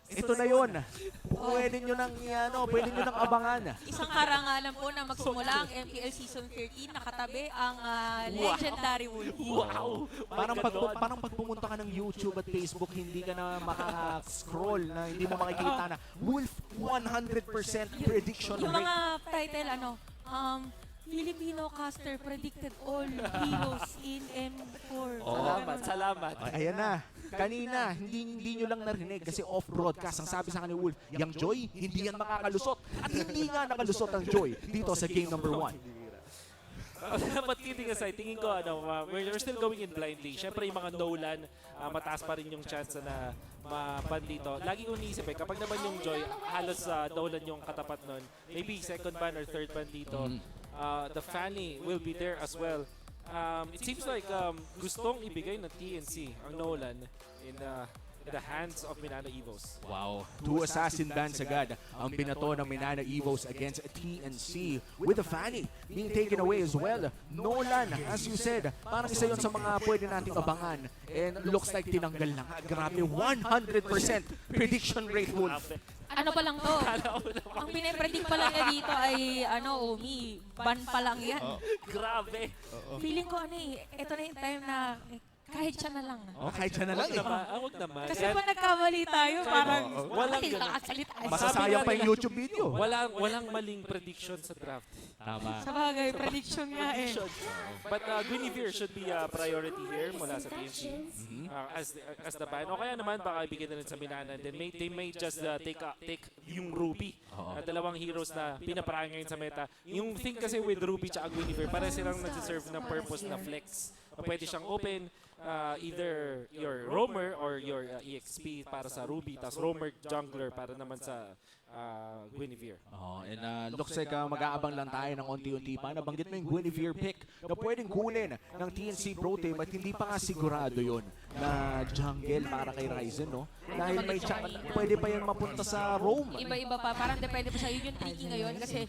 ito na yun. Pwede nyo nang, pwede nyo nang abangan. Isang karangalan po na magsimula ang MPL Season 13, nakatabi ang Legendary Wolf. Wow! Parang pag pumunta ka ng YouTube at Facebook, hindi ka na makaka-scroll na hindi mo makikita na Wolf 100% prediction Yung rate. mga title, Filipino caster predicted all heroes in M4. Salamat. Ayan na. Kanina, hindi nyo lang narinig kasi off-broadcast. Ang sabi sa akin ni Wolf, yung Joy, hindi yan makakalusot. At hindi nga nakalusot ang Joy dito sa game number 1. But kidding aside, tingin ko, we're still going in blindly. Siyempre, yung mga Nolan, mataas pa rin yung chance na mapan dito. Lagi ko niisip kapag naman yung Joy, halos Nolan yung katapat nun. Maybe second ban or third ban dito. The Fanny will be there as well. It seems like gustong ibigay ng TNC ang Nolan in the hands of Minana Evos. Wow. 2 assassin bans agad ang binato ng Minana Evos against TNC with the Fanny being taken away as well. Nolan, as you said, parang isa yun sa mga pwede nating abangan. And looks like tinanggal na nga. Grabe, 100% prediction rate, Wolf. Ano pa lang to? Ang pinapredict pa lang niya dito ay, Omi, ban pa lang yan. Grabe! Feeling ko, ito na yung time na kahit siya na lang. Kahit siya na lang. Huwag naman. Kasi pa nagkamali tayo, parang walang bakit ganun. nakakasalita. Masasayang pa yung YouTube video. Walang maling prediction sa draft. Tama. Sa bagay, prediction nga eh. But Guinevere should be a priority here mula sa TNC as the ban. O kaya naman baka ibigay na rin sa Minana. And then they may just take yung Ruby. Dalawang heroes na pinaparaan ngayon sa meta. Yung thing kasi with Ruby at Guinevere, para silang nagsiserve ng purpose na flex. Pwede siyang open either your roamer or your EXP para sa Ruby, tapos roamer jungler para naman sa Guinevere. And looks like mag-aabang lang tayo ng unti-unti pa. Nabanggit mo yung Guinevere pick na pwedeng kunin ng TNC Pro Team at hindi pa nga sigurado yun na jungle para kay Ryzen, no? Dahil may pwede pa yan mapunta sa roam. Iba-iba pa. Parang depende pa sa yun yung tricky ngayon. Kasi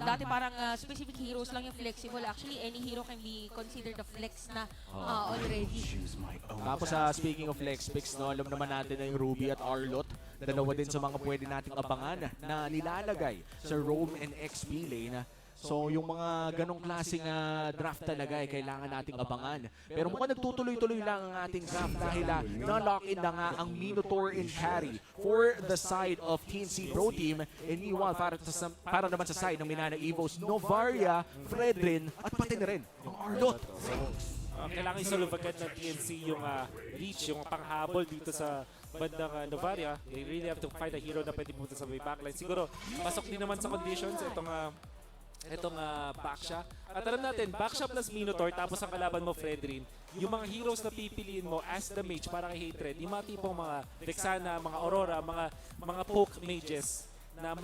dati parang specific heroes lang yung flexible. Actually, any hero can be considered a flex na already. Tapos speaking of flex picks, no, alam naman natin na yung Ruby at Arlot. Dalawa din sa mga pwede nating abangan na nilalagay sa roam and XP lane. So yung mga ganong klaseng draft talaga kailangan nating abangan. Pero mukhang nagtutuloy-tuloy lang ang ating draft dahil na-lock in na nga ang Minotaur and Carry for the side of TNC Pro Team. And meanwhile, para naman sa side ng Minana Evos, Novaria, Fredrin, at pati na rin ang Arlot. Kailangan isolve agad ng TNC yung reach, yung panghabol dito sa bandang Novaria. They really have to find a hero na pwede pumunta sa may backline. Siguro, pasok din naman sa conditions itong Baksha. At alam natin, Baksha plus Minotaur, tapos ang kalaban mo, Fredrin, yung mga heroes na pipiliin mo as the mage para kay Hatred, yung mga tipong mga Vexana, mga Aurora, mga poke mages, na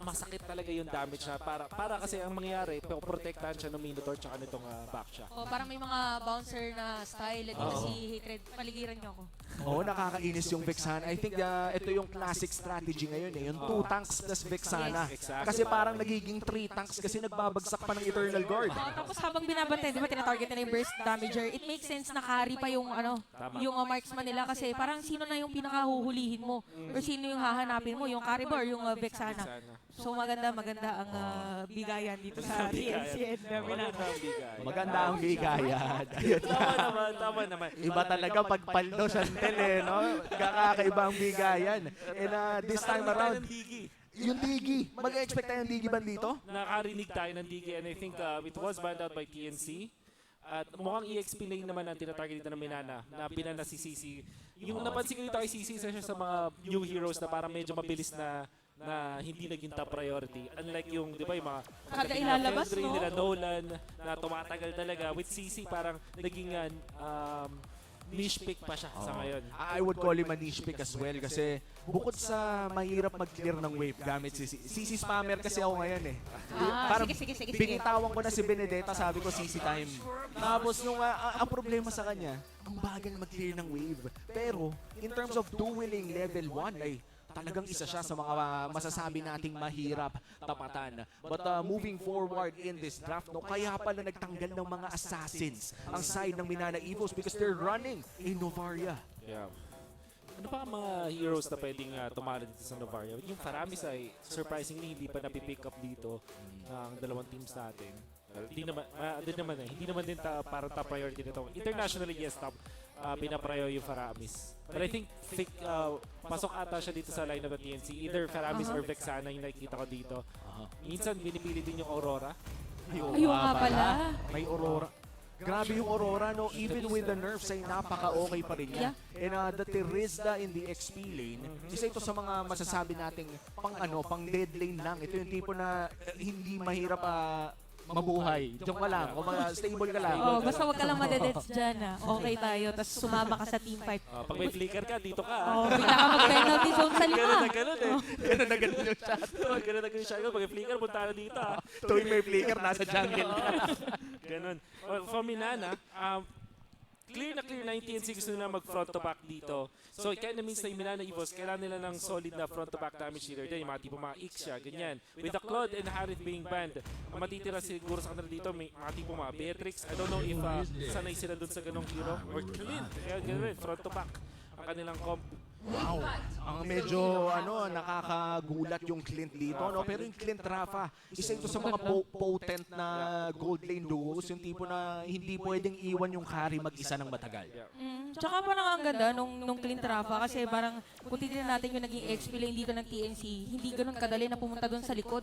masakit talaga yung damage na para kasi ang mangyayari, protektahan siya ng Minotaur tsaka nitong Baksha. Parang may mga bouncer na style dito si Hatred. Paligiran niyo ako. Nakakainis yung Vexana. I think ito yung classic strategy ngayon yung 2 tanks plus Vexana. Yes. Exactly. Kasi parang nagiging 3 tanks kasi nagbabagsak pa ng Eternal Guard. Tapos habang binabantay, di ba tinatarget nila yung burst damager, it makes sense na carry pa yung yung marksman nila kasi parang sino na yung pinakahuhulihin mo or sino yung hahanapin mo, yung carry bar, yung Vexana. So maganda ang bigayan dito sa TNC. Maganda ang bigayan. Tama naman. Iba talaga pag Paldo Chantel no? Kakaiba ang bigayan. And this time around, yung Digi, mag-expect tayo ng Digi ban dito? Nakarinig tayo ng Digi and I think it was banned out by TNC. At mukhang EXP lane naman ang tinatarget dito ng Minana na binana si CC. Yung napansin ko dito kay CC isa siya sa mga new heroes na parang medyo mabilis na hindi naging top priority. Unlike yung, di ba, yung mga Kada ilalabas, no? nila Nolan na tumatagal talaga. With CC parang naging niche pick pa siya sa ngayon. I would call him a niche pick as well kasi bukod sa mahirap mag-clear ng wave gamit si CC spammer kasi ako ngayon Parang sige. binitawan ko na si Benedetta, sabi ko CC time. Tapos nung ang problema sa kanya, ang bagal mag-clear ng wave. Pero in terms of dueling level 1 ay talagang isa siya sa mga masasabi nating mahirap tapatan. But moving forward in this draft, kaya pala nagtanggal ng mga assassins ang side ng Minana Evos because they're running a Novaria. Yeah. Ano pa ang mga heroes na pwedeng tumalo dito sa Novaria? Yung Faramis ay surprisingly hindi pa napipick up dito ng dalawang teams natin. Hindi naman din parang top priority nito. Internationally, yes, top pinaprior yung Faramis. But I think pasok ata siya dito sa lineup ng TNC. Either Faramis or Vexana yung nakikita ko dito. Minsan binipili din yung Aurora. Ayun nga pala. May Aurora. Grabe yung Aurora, no? Even with the nerfs ay napaka-okay pa rin niya. And the Terizda in the XP lane, isa ito sa mga masasabi nating pang dead lane lang. Ito yung tipo na hindi mahirap mabuhay. Diyan ka lang, o mga stable ka lang. Oh, basta wag ka lang madedets dyan. Okay tayo, tapos sumama ka sa team fight. Pag may flicker ka, dito ka. Oh, bigla ka mag-penalty zone sa lima. Ganun eh. Ganun na ganun yung shot. Ganun yung shotgun. Pag may flicker, punta na dito. Tuwing may flicker, nasa jungle ka. Ganun. For Minana, clear na yung TNC gusto nila mag-front to back dito. So, kaya na means na yung Minana Evos, kailangan nila ng solid na front to back damage dealer. Yung mga tipo mga Ixia, ganyan. With the Claude and Harith being banned, ang matitira siguro sa kanila dito, may mga tipo mga Beatrix. I don't know if sanay sila dun sa ganong hero. Or Clint. Kaya ganun, front to back ang kanilang comp. Wow. Ang medyo nakakagulat yung Clint dito, no? Pero yung Clint Rafa, isa ito sa mga potent na gold lane duos, yung tipo na hindi pwedeng iwan yung carry mag-isa ng matagal. Tsaka parang ang ganda nung Clint Rafa kasi parang kung titignan natin yung naging XP lane dito ng TNC, hindi ganun kadali na pumunta doon sa likod.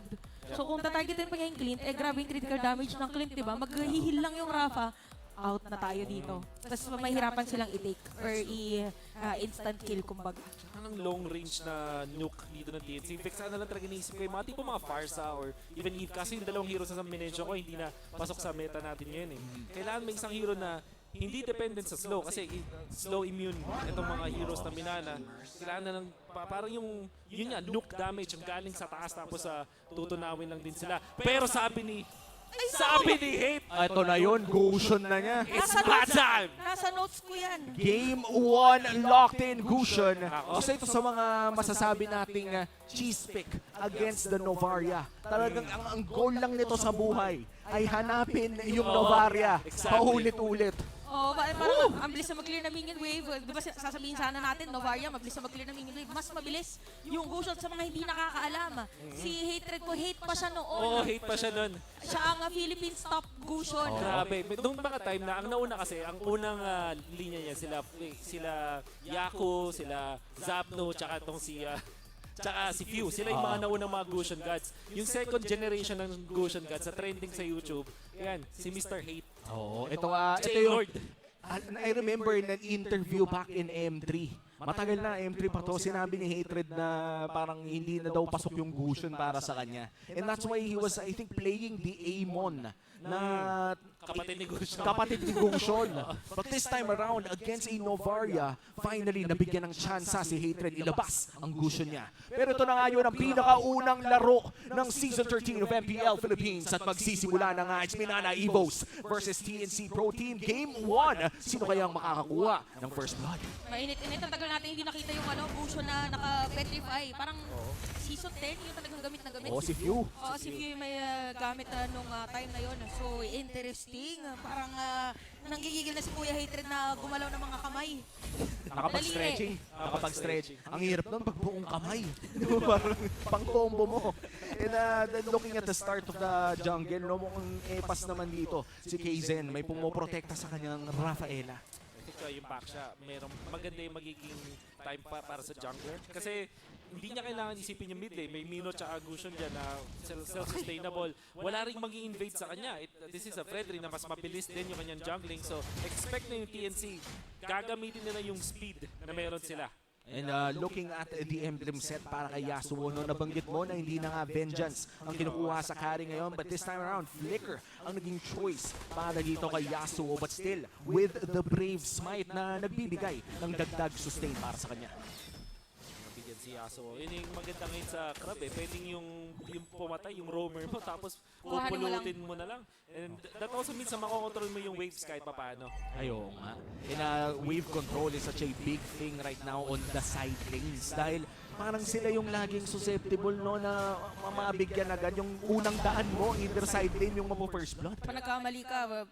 So kung tatargetin pa niya yung Clint, grabe yung critical damage ng Clint, diba? Maghihil lang yung Rafa, out na tayo dito. Tapos mahirapan silang i-take or instant kill kumbaga. Anong long range na nuke dito ng TNC? Vexana lang talaga naisip ko yung mga tipo mga Farsa or even Eve. Kasi yung dalawang heroes na minention ko hindi na pasok sa meta natin ngayon eh. Kailangan may isang hero na hindi dependent sa slow kasi slow immune itong mga heroes na Minana. Kailangan na lang parang yun nga, nuke damage yung galing sa taas tapos tutunawin lang din sila. Pero sabi ni Hate, Ito na yun, Gushion na niya. it's bad time! Nasa notes ko yan. Game 1 locked in Gushion. Isa ito sa mga masasabi nating cheese pick against the Novaria. Talagang ang goal lang nito sa buhay ay hanapin yung Novaria paulit-ulit. Oh, parang ang bilis na mag-clear na minion wave. Di ba sasabihin sana natin, Novaria, mabilis na mag-clear na minion wave. Mas mabilis yung Gushion sa mga hindi nakakaalam. Si Hatred ko, hate pa siya noon. Oo, hate pa siya nun. Siya ang Philippines top Gushion. Grabe. Noong mga time na, ang nauna kasi, ang unang linya niya, sila Yaku, sila Zapno, tsaka tong tsaka si Few. Sila yung mga naunang mga Gushion gods. Yung second generation ng Gushion gods sa trending sa YouTube, yan, si Mr. Hate. Oo, ito yung I remember in an interview back in M3. Matagal na, M3 pa to. Sinabi ni Hatred na parang hindi na daw pasok yung Gushion para sa kanya. And that's why he was, I think, playing the Amon na kapatid ni Gushion. But this time around, against a Novaria, finally, nabigyan ng tsansa si Hatred ilabas ang Gushion niya. Pero ito na nga yun ang pinakaunang laro ng Season 13 of MPL Philippines at magsisimula na nga. It's Minana Evos versus TNC Pro Team Game 1. Sino kaya ang makakakuha ng first blood? Mainit-init. Ang tagal natin hindi nakita yung Gushion na naka-petrify. Parang Season 10 yung talagang gamit na gamit. Si Few. Oo, si Few yung may gamit nung time na yon. So, interesting. Parang nanggigigil na si Kuya Hatred na gumalaw ng mga kamay. Nakapag-stretching. Ang hirap nun pag buong kamay. Parang pang-combo mo. And then looking at the start of the jungle, no, mukhang epas naman dito si KZen. May pumoprotekta sa kanyang Rafaela. I think yung back siya, maganda yung magiging time para sa jungler. Kasi hindi niya kailangan isipin yung mid lane. May Mino tsaka Gushion dyan na self-sustainable. Wala rin mag-i-invade sa kanya. This is a Fredry na mas mabilis din yung kanyang jungling. So, expect na yung TNC. Gagamitin nila yung speed na meron sila. And looking at the emblem set para kay Yasuo, no, nabanggit mo na hindi na nga Vengeance ang kinukuha sa carry ngayon. But this time around, Flicker ang naging choice para dito kay Yasuo. But still, with the Brave Smite na nagbibigay ng dagdag sustain para sa kanya. Nabigyan si Yasuo. Yun yung maganda ngayon sa Crab eh. Pwedeng yung pumatay, yung roamer mo, tapos pupulutin mo na lang. And that also means na makokontrol mo yung waves kahit papaano. Ayun nga. And wave control is such a big thing right now on the side lanes. Dahil parang sila yung laging susceptible no na mabigyan agad yung unang daan mo, either side lane yung mapo-first blood. Pag nagkamali ka,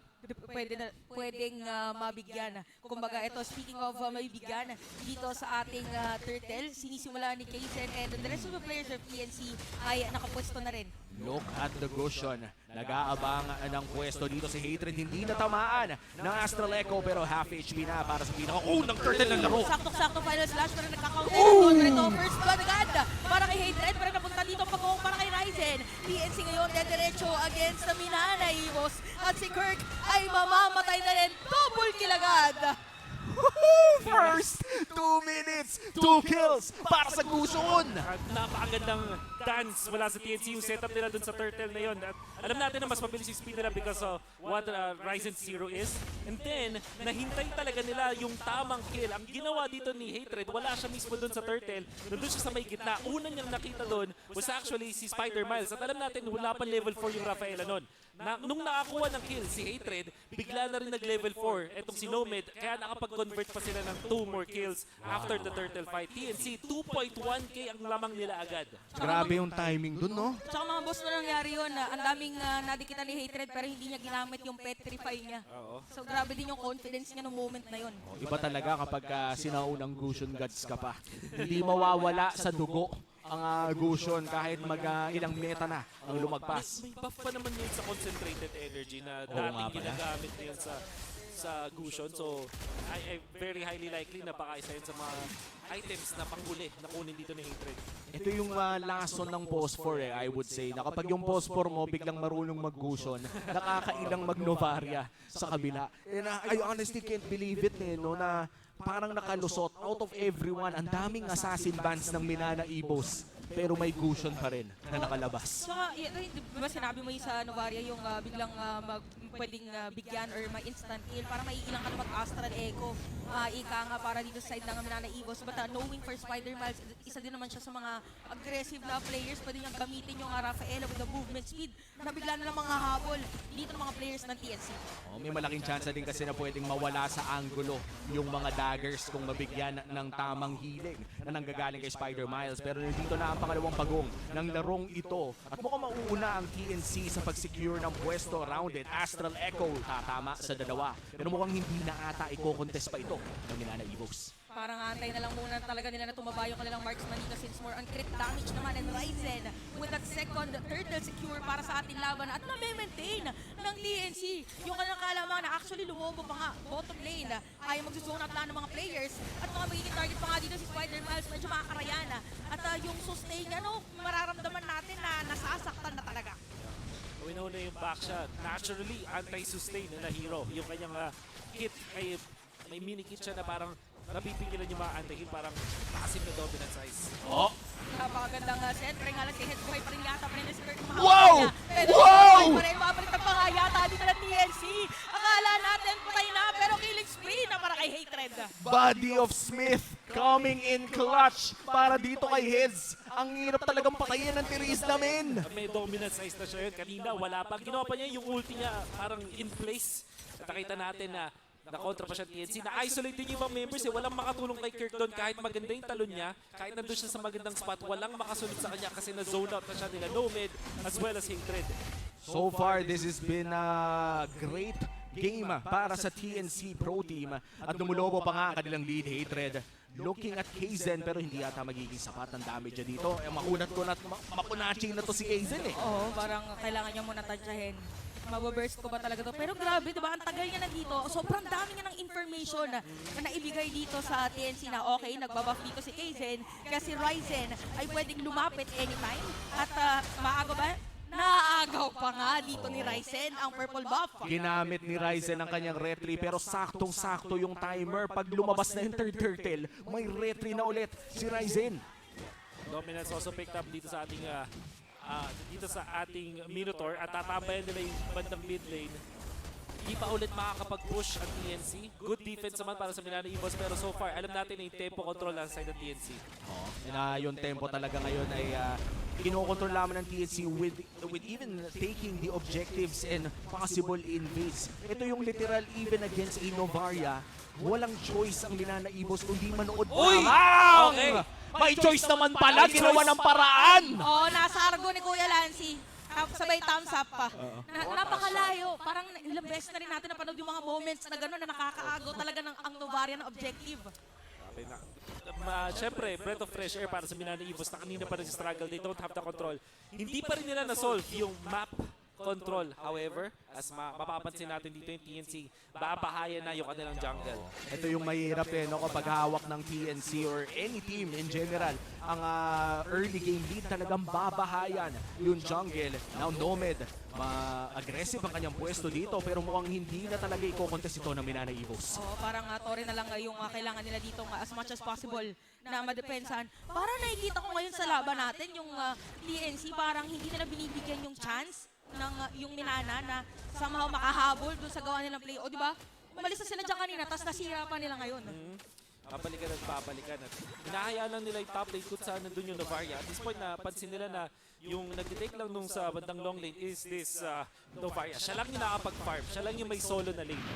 pwedeng mabigyan. Kumbaga, ito, speaking of mabigyan, dito sa ating Turtle, sinisimula ni Kaizen and the rest of the players of PNC ay nakapwesto na rin. Look at the Gusion. Nag-aabang ng pwesto dito si Hatred. Hindi natamaan ng Astral Echo pero half HP na para sa pinakaunang turtle ng laro. Sakto-sakto final slash pero nagkaka-counter ito. First blood agad para kay Hatred pero napunta dito pag-uong para kay Ryzen. PNC ngayon dediretso against the Minana Evos at si Kirk ay mamamatay na rin. Double kill agad. First 2 minutes, 2 kills para sa Gusion. At napakagandang dance mula sa TNC yung setup nila dun sa turtle na yun. At alam natin na mas mabilis yung speed nila because of what Ryzen Zero is. And then, nahintay talaga nila yung tamang kill. Ang ginawa dito ni Hatred, wala siya mismo dun sa turtle. Nandun siya sa may gitna. Una niyang nakita dun was actually si Spider Miles. At alam natin, wala pa level 4 yung Rafaela nun. Nung nakakuha ng kill si Hatred, bigla na rin nag-level 4 etong si Nomad, kaya nakapag-convert pa sila ng 2 more kills after the turtle fight. TNC, 2.1k ang lamang nila agad. Grabe yung timing dun, no? Tsaka mga boss na nangyari yun, ang daming nadikitan ni Hatred pero hindi niya ginamit yung petrify niya. So grabe din yung confidence niya nung moment na yun. Iba talaga kapag sinaunang Gusion Gods ka pa. Hindi mawawala sa dugo ang Gusion kahit ilang meta na ang lumagpas. May buff pa naman yun sa concentrated energy na nga dating pala. ginagamit na yun sa Gusion. So, I very highly likely na baka isa yun sa mga items na panghuli na kunin dito ni Hatred. Ito yung lason ng Phosphor I would say. Na kapag yung Phosphor mo biglang marunong mag-Gusion, nakakailang mag-Novaria sa kabila. And I honestly can't believe it no, na parang nakalusot out of everyone. Ang daming assassin bands ng Minana Evos. Pero may Gusion pa rin na nakalabas. Tsaka, di ba sinabi mo yung sa Novaria yung biglang pwedeng bigyan or ma-instant kill para maiilang ka na mag-Astral Echo. Ika nga para dito sa side ng Minana Evos. But knowing for Spider Miles, isa din naman siya sa mga aggressive na players. Pwede niyang gamitin yung Rafaela with the movement speed na bigla na lang mga habol dito ng mga players ng TNC. May malaking chance din kasi na pwedeng mawala sa angulo yung mga daggers kung mabigyan ng tamang healing na nanggagaling kay Spider Miles. Pero dito na ang pangalawang pagong ng larong ito. At mukhang mauuna ang TNC sa pag-secure ng pwesto around it. Astral Echo tatama sa dalawa. Pero mukhang hindi na ata i-contest pa ito ng Minana Evos. Parang antay na lang muna talaga nila na tumaba yung kanilang marksman dito since more on crit damage naman and Ryzen with that second turtle secure para sa ating laban at na-maintain ng TNC yung kanilang kalaman na actually lumobo pa nga bottom lane ay magsusuna at ng mga players at mga magiging target pa nga dito si Spider Miles medyo makakarayana at yung sustain mararamdaman natin na nasasaktan na talaga. Winuna yung back shot. Naturally, anti-sustain na hero. Yung kanyang kit ay may mini kit siya na parang napipigilan yung mga anti-hit, parang massive na dominant size. Oh! Napakagandang sentry nga lang si Head Buhay pa rin yata pa rin si Kirk. Wow! Wow! Mapalitan pa nga yata dito ng TNC. Akala natin patay na pero killing spree na para kay Hatred. Body of Smith coming in clutch para dito kay Heads. Ang hirap talagang patayin ng tiris namin. May dominant size na siya yun. Kanina wala pa. Ginawa pa niya yung ulti niya parang in place. At nakita natin na na-contra pa siya TNC. Na-isolate din yung ibang members Walang makatulong kay Kirk doon kahit maganda yung talon niya. Kahit nandun siya sa magandang spot, walang makasunod sa kanya kasi na-zone out na siya nila Nomad as well as Hatred. So far, this has been a great game para sa TNC Pro Team. At lumulobo pa nga kanilang lead, Hatred. Looking at Kaizen pero hindi yata magiging sapat ang damage niya dito. Makunat ko na mapunaching na to si Kaizen Oo, parang kailangan niya muna tansyahin. Mababurst ko ba talaga to? Pero grabe, diba? Ang tagal niya na dito. Sobrang dami niya ng information na naibigay dito sa TNC na okay, nagbabuff dito si Kaizen. Kasi Ryzen ay pwedeng lumapit anytime. At maaga ba? Naagaw pa nga dito ni Ryzen ang purple buff. Ginamit ni Ryzen ang kanyang retry pero saktong-sakto yung timer. Pag lumabas na yung third turtle, may retry na ulit si Ryzen. Dominance also picked up dito sa ating Minotaur at tatambayan nila yung bandang mid lane. Hindi pa ulit makakapag-push ang TNC. Good defense naman para sa Minana Evos pero so far alam natin na yung tempo control ang side ng TNC. Yung tempo talaga ngayon ay kinokontrol naman ng TNC with even taking the objectives and possible invades. Ito yung literal even against a Novaria. Walang choice ang Minana Evos kundi manood Uy! lamang Okay. May choice naman pala, ginawa ng paraan! Oh, nasa argo ni Kuya Lancy. Sabay thumbs up pa. Napakalayo. Parang ilang beses na rin natin napanood yung mga moments na gano'n na nakakaagaw talaga ng ang Novaria na objective. Okay na. Siyempre, breath of fresh air para sa Minana Evos na kanina pa nag-struggle. They don't have the control. Hindi pa rin nila na-solve yung map control. However, as mapapansin natin dito yung TNC, babahayan na yung kanilang jungle. Ito yung mahirap no, kapag hawak ng TNC or any team in general. Ang early game lead talagang babahayan yung jungle. Now Nomad, aggressive ang kanyang pwesto dito pero mukhang hindi na talaga i-contest ito ng Minana Evos. Oh, parang Torre na lang yung kailangan nila dito as much as possible na madepensahan. Parang nakikita ko ngayon sa laban natin yung TNC parang hindi nila binibigyan yung chance ng yung Minana na somehow makahabol doon sa gawa nilang play. O di ba? Umalis na sila dyan kanina tapos nasira pa nila ngayon. Babalikan at babalikan. At hinahayaan lang nila yung top lane kung saan nandun yung Novaria. At this point, napansin nila na yung nag-take lang nung sa bandang long lane is this Novaria. Siya lang yung nakapag-farm. Siya lang yung may solo na lane.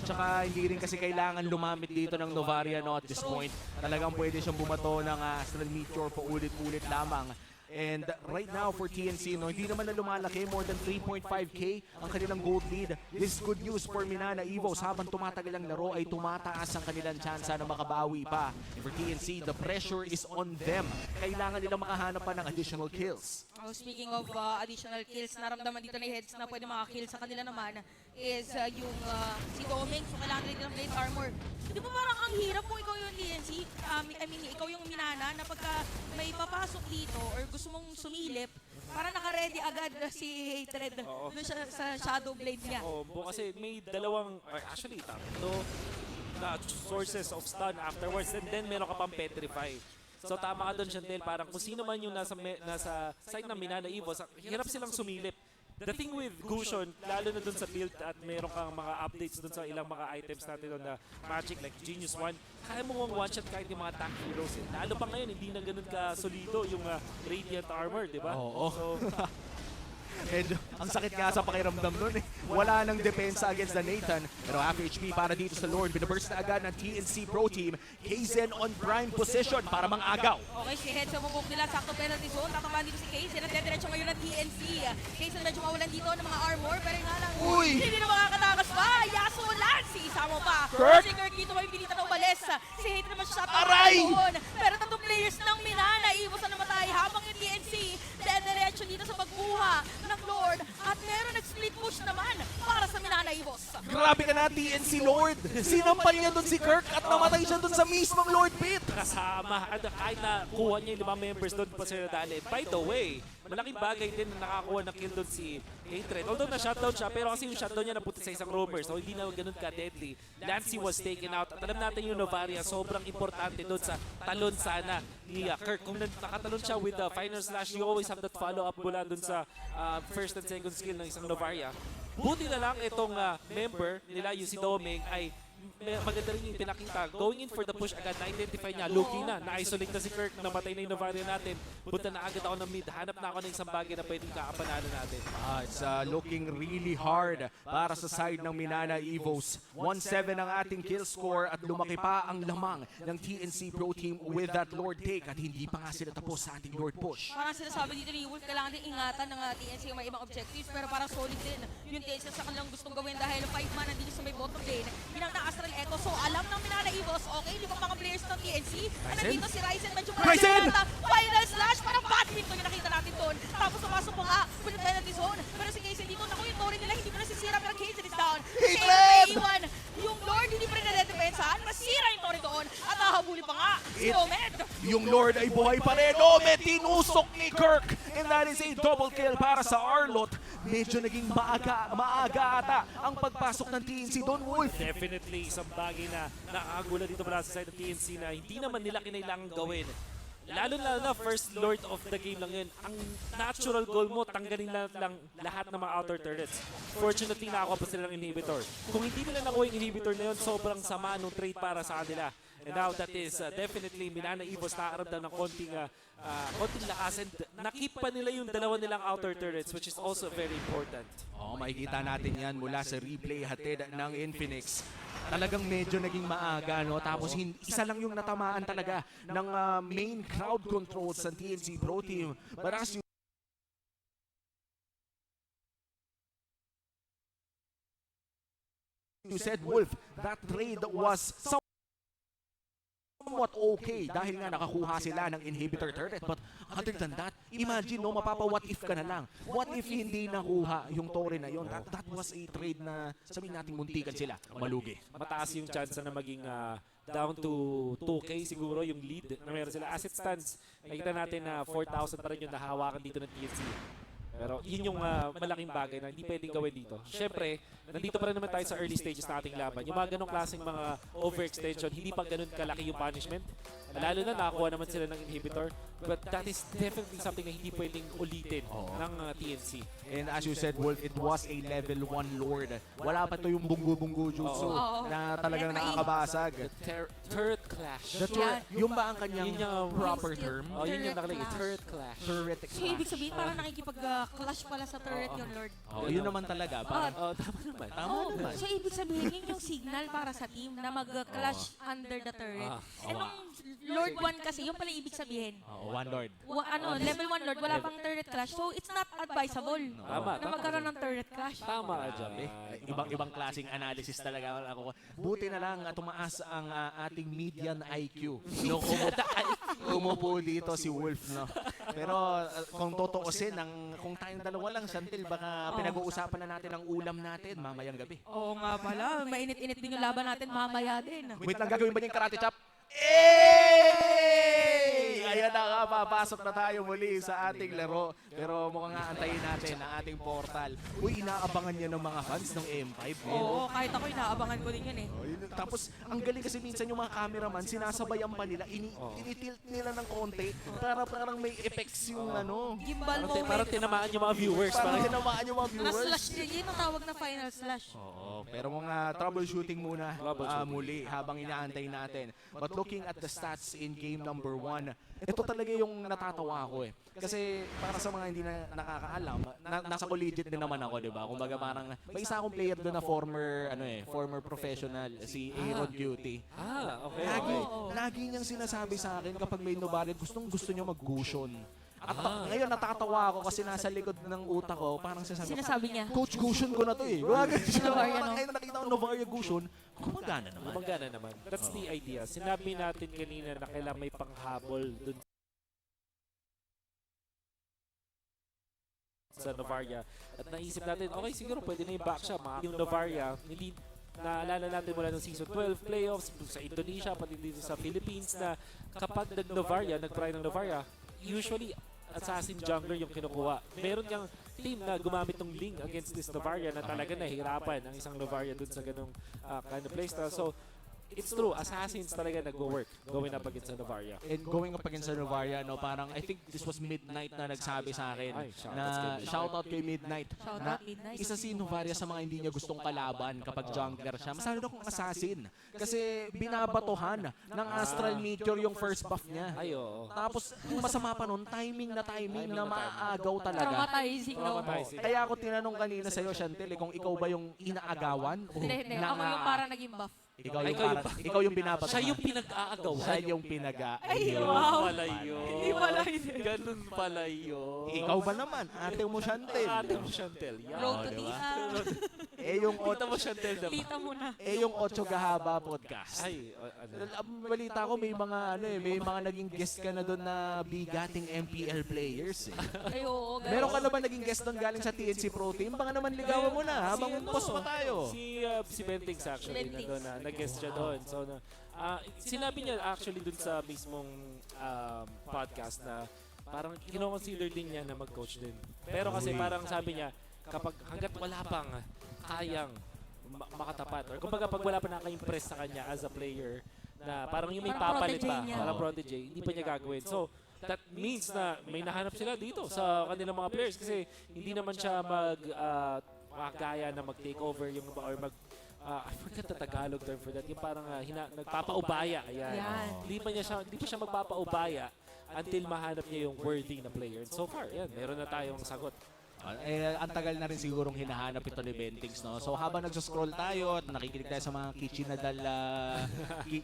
Tsaka hindi rin kasi kailangan lumamit dito ng Novaria no, at this point. Talagang pwede siyang bumato ng Astral Meteor paulit-ulit lamang. And right now for TNC, no, hindi naman na lumalaki, more than 3.5k ang kanilang gold lead. This is good news for Minana Evos. Habang tumatagal ang laro ay tumataas ang kanilang tsansa na makabawi pa. And for TNC, the pressure is on them. Kailangan nilang makahanap pa ng additional kills. Oh, speaking of additional kills, naramdaman dito na heads na pwede makakill sa kanila naman is yung si Doming. So kailangan nila ng plate armor. Di ba parang ang hirap kung ikaw yung TNC, I mean ikaw yung Minana na pagka may papasok dito or gusto mong sumilip, para naka-ready agad na si Hatred doon sa Shadow Blade niya. Oo, kasi may dalawang, or actually tatlo na sources of stun afterwards and then meron ka pang petrify. So tama ka doon, Chantel, parang kung sino man yung nasa side ng Minana Evos, hirap silang sumilip. The thing with Gusion, lalo na dun sa build at meron kang mga updates dun sa ilang mga items natin doon na Magic like Genius 1, kaya mo kong one-shot kahit yung mga tank heroes. Lalo pa ngayon, hindi na ganun ka solido yung Radiant Armor, di ba? Oo. So, Medyo, ang sakit nga sa pakiramdam nun eh. Wala nang depensa against the Nathan. Pero half HP para dito sa Lord. Binaburst na agad ng TNC Pro Team. Kaizen on prime position para mang-agaw. Okay, si Head sa mabuk nila, sakto penalty zone. Tatamaan dito si Kaizen at diretso ngayon ng TNC. Kaizen medyo mawalan dito ng mga armor, pero nga lang, Uy! hindi na makakatakas pa. Yasuo Lancy, isama pa. Kirk! Si Kirk dito may pinita na umalis. Si Head naman siya Aray! doon. Pero tatlong players ng Minana, iwas na namatay habang yung TNC, diretso dito sa pagbuha ng Lord. At meron nag-split push naman para sa Minana Evos. Grabe ka na, TNC Lord. Sinampal niya doon si Kirk at namatay siya doon sa mismong Lord Pit. kasama, at kahit na kuha niya yung 5 members doon pa sila dali. By the way, malaking bagay din na nakakuha ng kill doon si Hatred. Although na-shutdown siya, pero kasi yung shutdown niya napunta sa isang roamer, so hindi na ganun ka-deadly. Lancy was taken out. At alam natin yung Novaria, sobrang importante doon sa talon sana ni Kirk. Kung nakatalon siya with the final slash, you always have that follow-up mula doon sa first and second skill ng isang Novaria. Buti na lang itong member nila, yung si Doming, ay maganda rin yung pinakita. Going in for the push agad, na-identify niya, looking na-isolate na si Kirk, namatay na yung Novaria natin. Punta na agad ako ng mid, hanap na ako ng isang bagay na pwedeng kakapanalo natin. It's looking really hard para sa side ng Minana Evos. 1-7 ang ating kill score at lumaki pa ang lamang ng TNC Pro Team with that Lord take at hindi pa nga sila tapos sa ating Lord push. Parang sinasabi dito ni Wolf, kailangan din ingatan ng TNC yung may ibang objectives, pero parang solid din yung TNC sa kanilang gustong gawin dahil 5 man nandito sa may bottom lane. Pinang na Astral Echo, so alam ng Minana Evos, okay, limang mga players ng TNC. Nandito si Ryzen, medyo Ryzen! Final slash, parang badminton yung nakita natin doon. Tapos pumasok pa nga, with penalty zone. Pero si Kaizen dito, naku yung Tori nila, hindi pa nasisira, pero Kaizen is down. Hatred! Iwan, yung Lord hindi pa rin na-depensahan, masira yung Tori doon. At nahabuli pa nga, si Omed. Yung Lord ay buhay pa rin. Ome, tinusok ni Kirk. And that is a double kill para sa Arlot. Medyo naging maaga ata ang pagpasok ng TNC doon, Wolf. Definitely isang bagay na nakakagula dito mula sa side ng TNC na hindi naman nila kinailangan gawin. Lalo na first lord of the game lang yun. Ang natural goal mo, tanggalin lang lahat ng mga outer turrets. Fortunately, nakakuha pa sila ng inhibitor. Kung hindi nila nakuha yung inhibitor na yun, sobrang sama nung trade para sa kanila. And now that is definitely Minana Evos nakaramdam ng konting lakas and nakip pa nila yung dalawa nilang outer turrets, which is also very important. Makikita natin yan mula sa replay hatid ng Infinix. Talagang medyo naging maaga, no? Tapos isa lang yung natamaan talaga ng main crowd controls sa TNC Pro Team. But as you said, Wolf, that trade was somewhat okay dahil nga nakakuha sila ng inhibitor turret. But other than that, imagine, no, mapapa-what if ka na lang. What if hindi nakuha yung Torre na yon? That was a trade na sabihin natin muntikan sila malugi. Mataas yung chance na maging down to 2K siguro yung lead na meron sila. As it stands, nakita natin na 4,000 pa rin yung nahawakan dito ng TNC. Pero yun yung malaking bagay na hindi pwedeng gawin dito. Siyempre, nandito pa rin naman tayo sa early stages na ating laban. Yung mga ganong klaseng mga overextension, hindi pa ganun kalaki yung punishment. Lalo na nakakuha naman sila ng inhibitor. But that is definitely something na hindi pwedeng ulitin ng TNC. And as you said, Wolf, it was a level 1 Lord. Wala pa to yung bunggo-bunggo jutsu na talagang nakakabasag. The turret clash. Yung ba ang kanyang Yun yung proper term? Yun yung nakalagay. Turret clash. Turret So, ibig clash. sabihin, parang nakikipag-clash pala sa turret yun, Lord. Yun naman talaga. Parang, Tama naman. tama naman. So, ibig sabihin, yun yung signal para sa team na mag-clash under the turret. And nung Lord 1 kasi, yun pala ibig sabihin. One Lord. Level 1 Lord, wala pang turret clash. So, it's not advisable Tama, na magkaroon ng turret clash. Tama ka dyan. Ibang klaseng analysis talaga ako. Buti na lang tumaas ang ating median IQ. No, umupo dito si Wolf, no. Pero kung tutuusin, kung tayong dalawa lang, Chantel, baka pinag-uusapan na natin ang ulam natin mamayang gabi. Oo nga pala, mainit-init din yung laban natin mamaya din. Wait lang, gagawin ba niyang karate chop? Eh! Ayan na nga, papasok na tayo muli sa ating laro. Pero mukhang nga antayin natin ang ating portal. Uy, inaabangan niya ng mga fans ng M5. Oo, kahit ako inaabangan ko din yun eh. Tapos, ang galing kasi minsan yung mga cameraman, sinasabayan pa nila, tinitilt nila ng konti, para parang may effects yung Gimbal moment. Parang tinamaan yung mga viewers. parang tinamaan yung mga viewers. Na-slash din, yun ang tawag na final slash. Oo, pero mga troubleshooting muna muli habang inaantay natin. But looking at the stats in game number 1, ito talaga yung natatawa ko eh. Kasi para sa mga hindi na nakakaalam, nasa collegiate din naman ako, 'di ba? Kumbaga parang may isa akong player doon na former professional, si Aaron Cutie. Okay. Lagi niyang sinasabi sa akin kapag may novarid, gusto niya mag-gushon. At ngayon natatawa ako kasi nasa likod ng utak ko, parang Sinasabi niya. Coach Gushon ko na to eh. Gumagano siya. Novaria, no? Ngayon nakita ko Novaria Gushon, gumagana naman. Gumagana naman. That's the idea. Sinabi natin kanina na kailangan may panghabol dun sa Novaria. At naisip natin, okay, siguro pwede na yung back siya. Yung Novaria, hindi naalala natin mula ng season 12 playoffs sa Indonesia, pati dito sa Philippines na kapag nag-try ng Novaria, usually assassin jungler yung kinukuha. Meron niyang team na gumamit ng Ling against this Novaria na talaga nahihirapan ang isang Novaria dun sa ganong kind of playstyle. So, it's true, assassins talaga nag-work going up against the Novaria. And going up against the Novaria, parang I think this was Midnight na nagsabi sa akin na shoutout kay Midnight. Na Midnight. isa si Novaria sa mga hindi niya gustong kalaban kapag jungler siya. Masalo na kung assassin. Kasi binabatohan ng Astral Meteor yung first buff niya. Tapos, yung masama pa nun, timing na maaagaw talaga. Traumatizing, no? Kaya ako tinanong kanina sa'yo, Chantel, kung ikaw ba yung inaagawan? O Hindi. Ako yung para naging buff. Ikaw yung binabato. Siya yung pinag-aagaw. Siya yung pinaga. Ay, wow. Pala yun. Hindi pala yun. Ganun pala yun. Ikaw ba naman? Ate mo, Chantel. Ate mo, Chantel. Yan. Road to diba? tita. Yung Kita mo, Chantel. Diba? Tita muna. yung Ocho Gahaba podcast. Ay, Balita ko may mga naging guest ka na doon na bigating MPL players eh. Ay, oo. Meron ka na ba naging guest doon galing sa TNC Pro Team? Baka naman ligawan mo na habang post pa tayo. Si Bentix actually nandun na nag-guest siya doon. So sinabi niya actually dun sa mismong podcast na parang kino-consider din niya na mag-coach din. Pero kasi parang sabi niya kapag hangga't wala pang kayang makatapat or kumbaga pag wala pa naka-impress sa kanya as a player na parang yung may Parang papalit protege pa, niya. parang protege, hindi pa niya gagawin. So that means na may nahanap sila dito sa kanilang mga players kasi hindi naman siya makakaya na mag-take over yung or I forgot the Tagalog term for that. Yung parang nagpapaubaya. Ayan. Yan. Hindi pa siya magpapaubaya until mahanap niya yung worthy na player. And so far, yan, meron na tayong sagot. Ang tagal na rin sigurong hinahanap ito ni Bentings, no? So habang nagsuscroll tayo at nakikinig tayo sa mga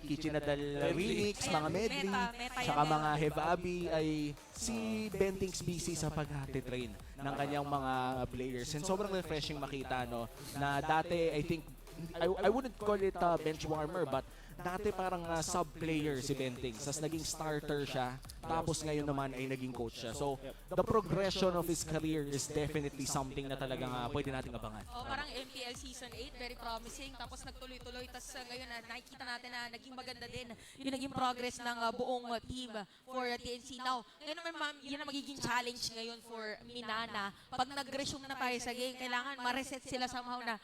Kitchenadal remix, mga medley, Meta saka yan, mga Hevabi, ay si Bentings busy sa pag-train ng kanyang mga players. And sobrang refreshing makita, no? Na dati, I think, I wouldn't call it bench warmer, but dati parang sub-player si Bentings. Tapos naging starter siya. Tapos ngayon naman ay naging coach siya. So, the progression of his career is definitely something na talagang pwede nating abangan. Oh, parang MPL Season 8, very promising. Tapos nagtuloy-tuloy. Tapos ngayon nakikita natin na naging maganda din yung naging progress ng buong team for TNC. Now, ngayon naman ma'am, yun ang magiging challenge ngayon for Minana. Pag nag-resume na tayo sa game, kailangan ma-reset sila somehow na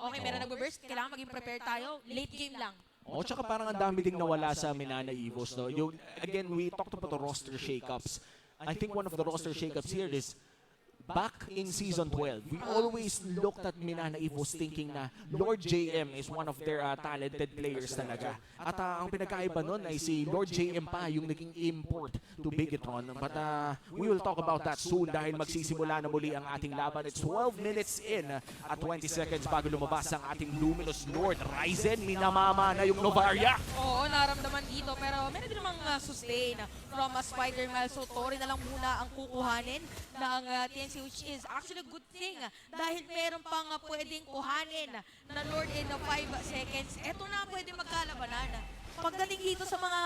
okay, meron nag-burst, kailangan maging prepared tayo. Late game lang. O, tsaka parang ang dami ding nawala sa Minana Evos, no? Yung, again, we talked about the roster shakeups. I think one of the roster shakeups here is back in Season 12, we always looked at Minana Evos thinking na Lord JM is one of their talented players talaga. At ang pinagkaiba nun ay si Lord JM pa yung naging import to Bigetron. But we will talk about that soon dahil magsisimula na muli ang ating laban. It's 12 minutes in at 20 seconds bago lumabas ang ating Luminous Lord. Ryzen, minamama na yung Novaria. Oo, naramdaman dito. Pero meron din namang sustain from Spider-Man. So, Tori na lang muna ang kukuhanin ng TNC, which is actually a good thing dahil meron pang pwedeng kuhanin na Lord in 5 seconds. Eto na pwede magkalabanan. Pagdating dito sa mga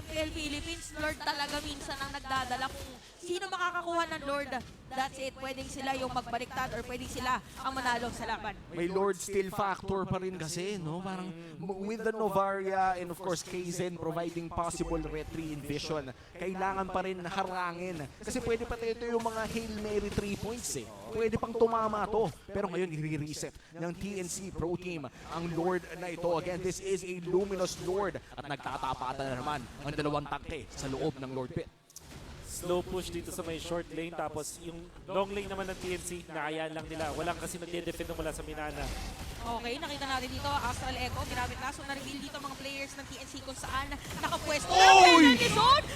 MPL Philippines, Lord talaga minsan ang nagdadala kung sino makakakuha ng Lord. That's it. Pwedeng sila yung magbaliktad or pwedeng sila ang manalo sa laban. May Lord still factor pa rin kasi, no? Parang with the Novaria and of course Kaizen providing possible retry in vision, kailangan pa rin harangin. Kasi pwede pa ito yung mga Hail Mary 3 points eh. Pwede pang tumama to. Pero ngayon i-reset ng TNC Pro Team ang Lord na ito. Again, this is a Luminous Lord at nagtatapatan na naman ang dalawang tangke sa loob ng Lord Pit. Slow push dito sa may short lane, tapos yung long lane naman ng TNC, nakayaan lang nila. Walang kasi nagde-defend mula sa Minana. Okay, nakita natin dito, Astral Echo, ginamit na. So, na-reveal dito mga players ng TNC kung saan nakapwesto. Oy!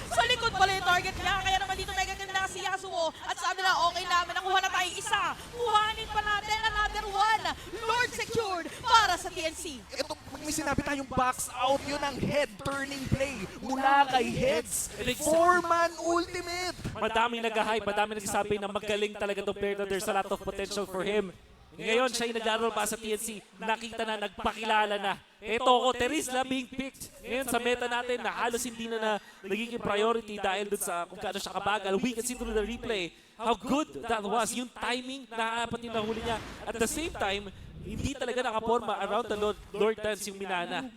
Sa likod pala yung target niya. Kaya naman dito mega kill na si Yasuo. At sabi na, okay namin, nakuha na tayo isa. Kuhanin pa natin another one. Lord secured para sa TNC. Ito, pag may sinabi tayong box out, yun ang head-turning play mula kay Heads. 4-man ultimate! Madaming nag-hype, madaming nagsasabi na magaling talaga itong player na there's a lot of potential for him. Ngayon, siya yung naglaro pa sa TNC. Nakita na, nagpakilala na. Eto ko, Terizla being picked. Ngayon sa meta natin na halos hindi na nagiging priority dahil dun sa kung gaano siya kabagal. We can see through the replay how good that was. Yung timing, nakaapat yung nahuli niya. At the same time, hindi talaga nakaporma around the Lord Dance yung Minana.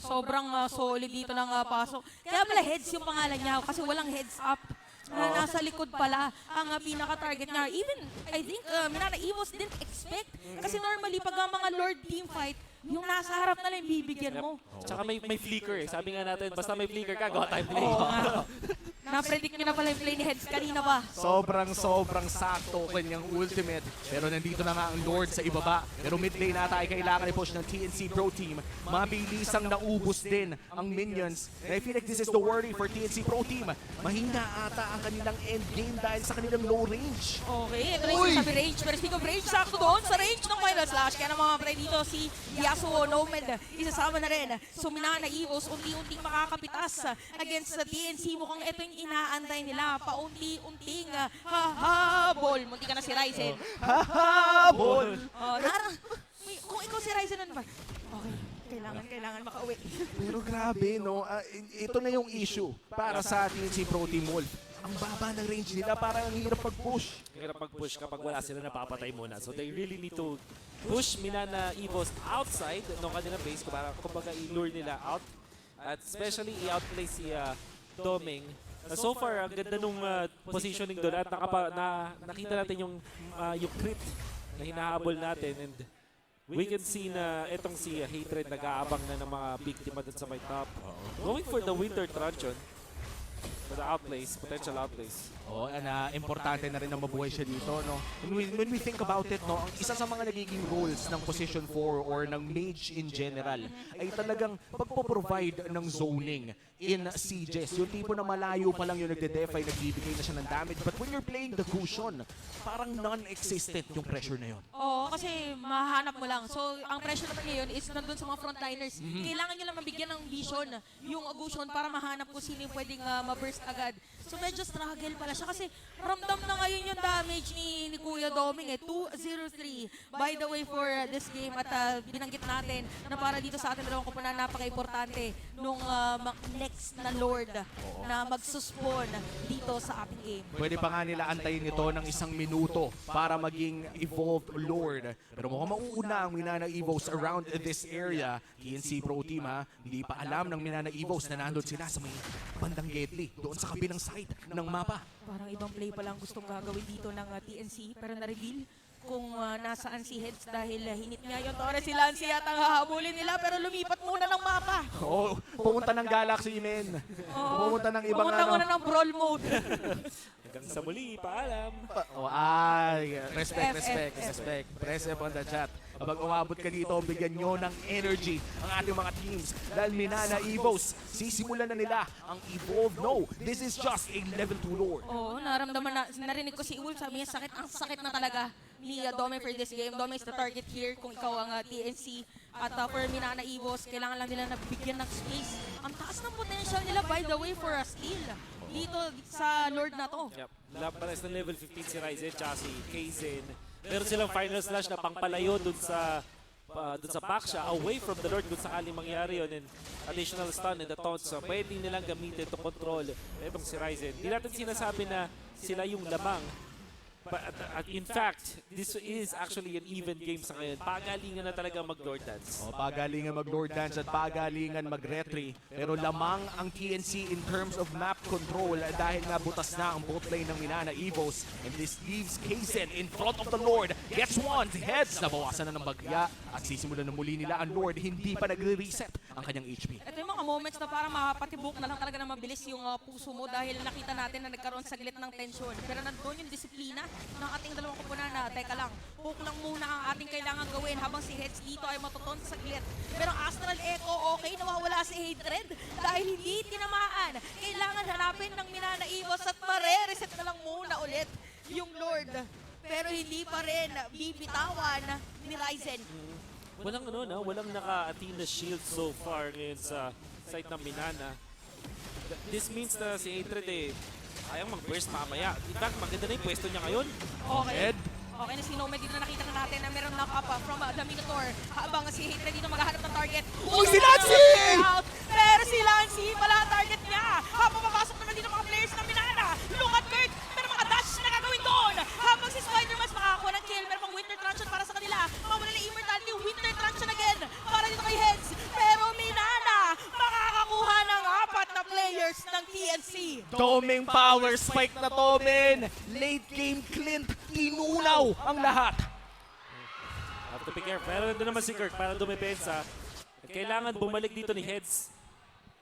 Sobrang solid dito ng pasok. Kaya pala heads yung pangalan niya kasi walang heads up. Na nasa likod pala ang pinaka-target niya. Even, I think, Minana Evos didn't expect. Kasi normally, pag ang mga Lord team fight, yung nasa harap na lang bibigyan mo. Tsaka may flicker eh. Sabi nga natin, basta may flicker ka, go time play. Oo nga. Na-predict nyo na pala yung play ni Heads kanina pa. Sobrang sakto kanyang ultimate. Pero nandito na nga ang Lord sa ibaba. Pero mid lane nata ay kailangan i-push ng TNC Pro Team. Mabilisang naubos din ang minions. And I feel like this is the worry for TNC Pro Team. Mahina ata ang kanilang endgame dahil sa kanilang low range. Okay, ito na yung sabi range. Pero speak of range, sakto doon sa range ng Final Slash. Kaya naman mga pre dito si Yasuo, Nomad, isasama na rin. So Minana Evos, unti-unting makakapitas against sa TNC. Mukhang ito yung inaantay nila. Paunti-unting hahabol. Munti ka na si Ryzen. Hahabol! Kung ikaw si Ryzen, ano ba? Okay, kailangan makauwi. Pero grabe, no? Ito na yung issue para sa TNC Pro Team Wolf. Ang baba ng range nila, parang ang hirap pag-push. Hirap pag-push kapag wala sila napapatay muna. So they really need to push Minana Evos outside ng kanilang base para kumbaga i-lure nila out. At especially i-outplay si Doming. So far, ang ganda nung positioning doon at nakita natin yung crit na hinahabol natin. And we can see na itong si Hatred nag-aabang na ng mga biktima doon sa may top. Going for the Winter Truncheon. for the outplays, potential outplays. Oh, importante na rin na mabuhay siya dito, no? When we think about it, no, ang isa sa mga nagiging roles ng position 4 or ng mage in general ay talagang pagpo-provide ng zoning in sieges. Yung tipo na malayo pa lang yung nagde-defy, nagbibigay na siya ng damage. But when you're playing the cushion, parang non-existent yung pressure na yun. Oo, kasi mahanap mo lang. So, ang pressure naman ngayon is nandun sa mga frontliners. Kailangan nyo lang mabigyan ng vision yung Agusion para mahanap kung sino yung pwedeng ma-burst agad. So, medyo struggle pala siya kasi ramdam na ngayon yung damage ni Kuya Doming 2-0-3. By the way, for this game at binanggit natin na para dito sa ating dalawang kupunan, napaka-importante nung next na Lord na magsuspawn dito sa ating game. Pwede pa nga nila antayin ito ng 1 minuto para maging evolved Lord. Pero mukhang mauuna ang Minana Evos around this area. TNC Pro Team hindi pa alam ng Minana Evos na nandun sila sa may bandang Gedli, doon sa kabilang side ng mapa. Parang ibang play pa lang gustong gagawin dito ng TNC pero na-reveal kung nasaan si Heads dahil hinit niya yung Torres si Lancy at ang hahabulin nila pero lumipat muna ng mapa. Oo, pumunta ng Galaxy, men. Pumunta ng ibang Pumunta muna ng brawl mode. Hanggang sa muli, paalam. Respect. Press F on the chat. Kapag umabot ka dito, bigyan nyo ng energy ang ating mga teams. Dahil Minana Evos, sisimulan na nila ang Evolve. No, this is just a level 2 Lord. Oo, naramdaman na, narinig ko si Wolf, sabi niya ang sakit na talaga ni Dome for this game. Dome is the target here kung ikaw ang TNC. At for Minana Evos, kailangan lang nila nabigyan ng space. Ang taas ng potential nila, by the way, for a steal dito sa Lord na to. Yep. Lapares na level 15 si Ryzen, tsaka si Kaizen. Meron silang final slash na pangpalayo dun sa Baksha, away from the Lord kung sakaling mangyari yun, and additional stun and the taunt. So pwede nilang gamitin to control itong si Ryzen. Di natin sinasabi na sila yung lamang. But in fact, this is actually an even game sa ngayon. Pagalingan na talaga mag-Lord Dance. Pagalingan mag-Lord Dance at pagalingan mag-retry. Pero lamang ang TNC in terms of map control dahil nga butas na ang bot lane ng Minana Evos. And this leaves Kaizen in front of the Lord. Gets one, Heads. Nabawasan na ng bagya at sisimulan na muli nila ang Lord. Hindi pa nagre-reset ang kanyang HP. Ito yung mga moments na parang makapatibok na lang talaga na mabilis yung puso mo dahil nakita natin na nagkaroon saglit ng tension. Pero nandun yung disiplina ng ating dalawang kupunan na, teka lang, hook lang muna ang ating kailangan gawin habang si Heads dito ay matuton saglit. Pero Astral Echo, okay, nawawala si Hatred dahil hindi tinamaan. Kailangan hanapin ng Minana Evos at mare-reset na lang muna ulit yung Lord. Pero hindi pa rin bibitawan ni Ryzen. Walang naka-Athena shield so far ngayon sa site ng Minana. This means na si Hatred ayaw mag-burst mamaya. In fact, maganda na yung pwesto niya ngayon. Okay. Okay na si Nomad dito na nakita na natin na merong knock-up from the Minotaur habang si Hatred dito maghahanap ng target. Uy, si Lancy! Pero si Lancy pala ang target niya. Habang papasok naman dito mga players ng Minana. Look at Kurt! Pero mga dash na gagawin doon. Habang si Spider-Man makakuha ng kill. Meron pang Winter Truncheon para sa kanila. Mawala na Immortality. Winter Truncheon again para dito kay Heads. Pero Minana makakakuha ng 4 na players ng TNC. Doming power spike na to, men. Late game Clint, inunaw ang lahat. Have to be careful. Pero nandun naman si Kirk para dumepensa. Kailangan bumalik dito ni Heads.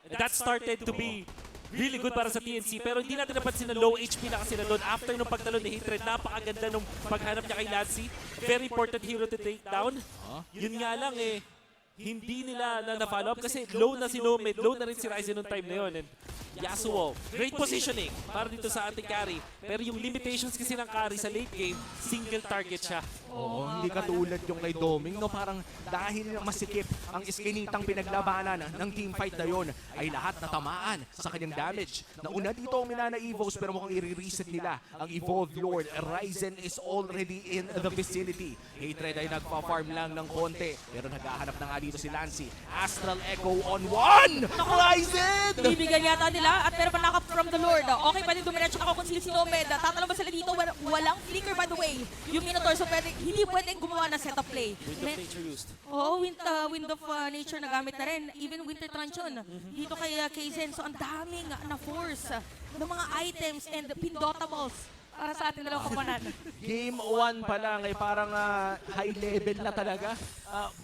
That started to be really good para sa TNC. Pero hindi natin napansin na low HP na kasi na doon. After nung pagtalon ni Hatred, napakaganda nung paghanap niya kay Lancy. Very important hero to take down. Yun nga lang hindi nila na-follow up kasi low na si Nomad, low na rin si Ryzen nung time na yun. And Yasuo, great positioning para dito sa ating carry. Pero yung limitations kasi ng carry sa late game, single target siya. Oo, hindi katulad yung kay Doming, no? Parang dahil masikip ang iskinitang pinaglabanan ng teamfight na yun, ay lahat natamaan sa kanyang damage. Nauna dito ang Minana Evos pero mukhang i-reset nila ang Evolved Lord. Ryzen is already in the vicinity. Hatred ay nagpa-farm lang ng konti pero naghahanap na nga dito si Lancy. Astral Echo on one! Ryzen! Bibigyan yata nila at meron pa knock up from the Lord. Okay, pwede dumiretso ako kung sino si Nomad. Tatalon ba sila dito? Walang flicker by the way. Yung Minotaur, so hindi pwedeng gumawa ng setup play. Wind of Nature used. Oo, Wind of Nature nagamit na rin. Even Winter Truncheon. Dito kay Kaizen. So ang daming na-force ng mga items and pindotables Para sa ating dalawang kapanan. Game 1 pa lang ay parang high level na talaga.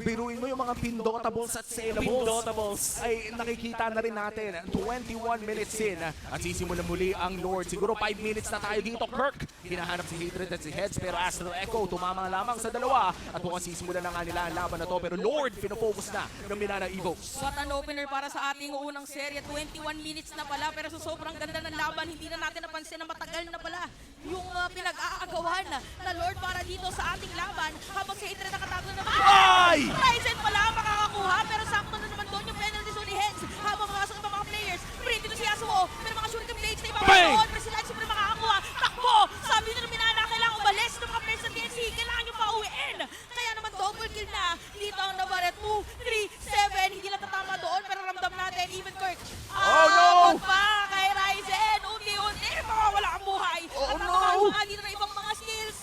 Biruin mo yung mga pindotables at sellables. Pindotables. Ay nakikita na rin natin. 21 minutes in at sisimulan muli ang Lord. Siguro 5 minutes na tayo dito, Kirk. Hinahanap si Hatred at si Heads pero Astral Echo tumama lamang sa dalawa at mukhang sisimulan na nga nila ang laban na to pero Lord pinofocus na ng Minana Evos. What an opener para sa ating unang serye. 21 minutes na pala pero sa sobrang ganda ng laban, hindi na natin napansin na matagal na pala yung pinag-aagawan na Lord para dito sa ating laban habang si Hatred nakatago na naman. Ay! Ryzen pala ang makakakuha pero sakto na naman doon yung penalty zone ni Heads habang pumasok ang mga players. Pretty to si Yasuo pero mga shuriken blades na ibabalik Bang! doon pero sila ay siyempre makakakuha. Takbo! Sabi nyo na Minana, kailangan umalis ng mga players ng TNC. Kailangan nyo pauwiin. Kaya naman double kill na dito ang Navarre. 2, 3, 7. Hindi lang tatama doon pero ramdam natin. Even Kirk. Oh, no! Pa kay Ryzen. Unti-unti mawawala ang buhay. Oh, At no! nakakakuha dito ng ibang mga skills.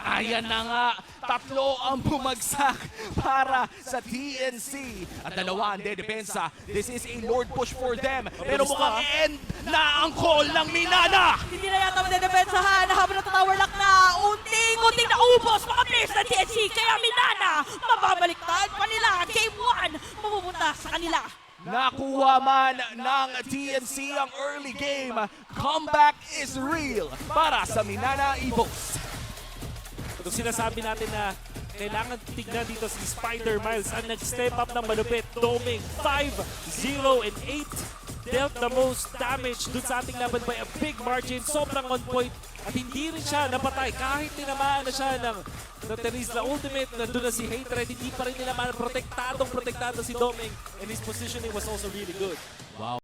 Ayan na nga, tatlo ang bumagsak para sa TNC. At dalawa ang dedepensa. This is a Lord push for them. Pero mukhang end na ang call ng Minana. Hindi na yata madedepensahan habang natatower lock na. Unting-unting naubos mga players ng TNC. Kaya Minana, mababaliktad pa nila. Game 1, mapupunta sa kanila. Nakuha man ng TNC ang early game. Comeback is real para sa Minana Evos. Ito sinasabi natin na kailangan tignan dito si Spider Miles ang nag-step up ng malupit. Doming 5, 0, and 8 dealt the most damage dun sa ating laban by a big margin. Sobrang on point at hindi rin siya napatay. Kahit tinamaan na siya ng Terizla Ultimate, nandun na si Hatred, hindi pa rin nila protektado si Doming and his positioning was also really good. Wow.